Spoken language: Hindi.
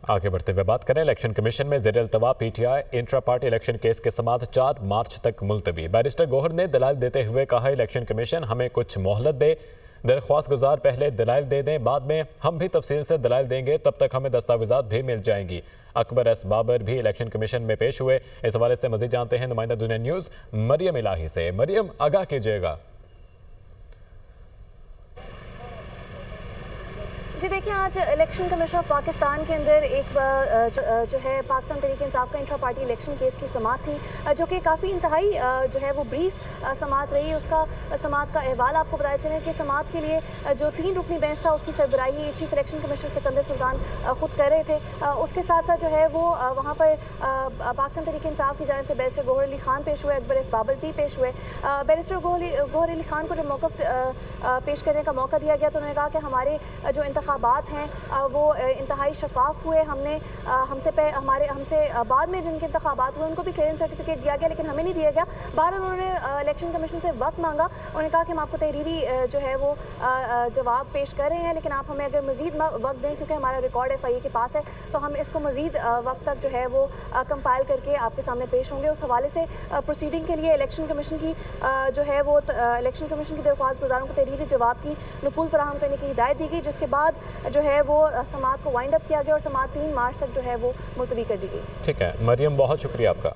आगे बढ़ते हुए बात करें इलेक्शन कमीशन में ज़ेर अल्तवा PTI intra party election case के समाअत 4 मार्च तक मुलतवी। बैरिस्टर गौहर ने दलाइल देते हुए कहा, इलेक्शन कमीशन हमें कुछ मोहलत दे, दरख्वास्त गुजार पहले दलाइल दे दें, बाद में हम भी तफसील से दलाइल देंगे, तब तक हमें दस्तावेजात भी मिल जाएंगी। अकबर एस बाबर भी इलेक्शन कमीशन में पेश हुए। इस हवाले से मजीद जानते हैं नुमाइंदा दुनिया न्यूज़ मरियम इलाही से। मरियम, आगाह कीजिएगा। जी देखिए, आज इलेक्शन कमीशन ऑफ पाकिस्तान के अंदर एक जो है पाकिस्तान तहरीक इंसाफ का इंट्रा पार्टी इलेक्शन केस की समाअत थी, जो कि काफ़ी इंतहाई जो है वो ब्रीफ समाअत रही। उसका समाअत का अहवाल आपको बताया चले कि समाअत के लिए जो 3 रुकनी बेंच था उसकी सरबराही chief election commissioner Sikandar Sultan खुद कर रहे थे। उसके साथ साथ जो है वो वहाँ पर पाकिस्तान तहरीक इंसाफ की जानिब से बैरिस्टर गौहर अली खान पेश हुए, अकबर एस बाबर भी पेश हुए। बैरिस्टर गौहर अली खान को जब मौक़िफ़ पेश करने का मौका दिया गया तो उन्होंने कहा कि हमारे जो इंतखाबात हैं वो इंतहाई शफाफ हुए। हमसे बाद में जिनके इंतखाबात हुए उनको भी क्लियरेंस सर्टिफिकेट दिया गया, लेकिन हमें नहीं दिया गया। बहरहाल उन्होंने इलेक्शन कमीशन से वक्त मांगा। उन्होंने कहा कि हम आपको तहरीरी जो है वो जवाब पेश कर रहे हैं, लेकिन आप हमें अगर मज़ीद वक्त दें, क्योंकि हमारा रिकॉर्ड FIA के पास है, तो हम इसको मज़ीद वक्त तक जो है वो कंपाइल करके आपके सामने पेश होंगे। उस हवाले से प्रोसीडिंग के लिए इलेक्शन कमीशन की जो है वो इलेक्शन कमीशन की दरख्वास्त गुजारों को तहरीरी जवाब की नकुल फराहम करने की हिदायत दी गई, जिसके बाद जो है वो समाअत को वाइंड अप किया गया और समाअत 3 मार्च तक जो है वो मुलतवी कर दी गई। ठीक है मरियम, बहुत शुक्रिया आपका।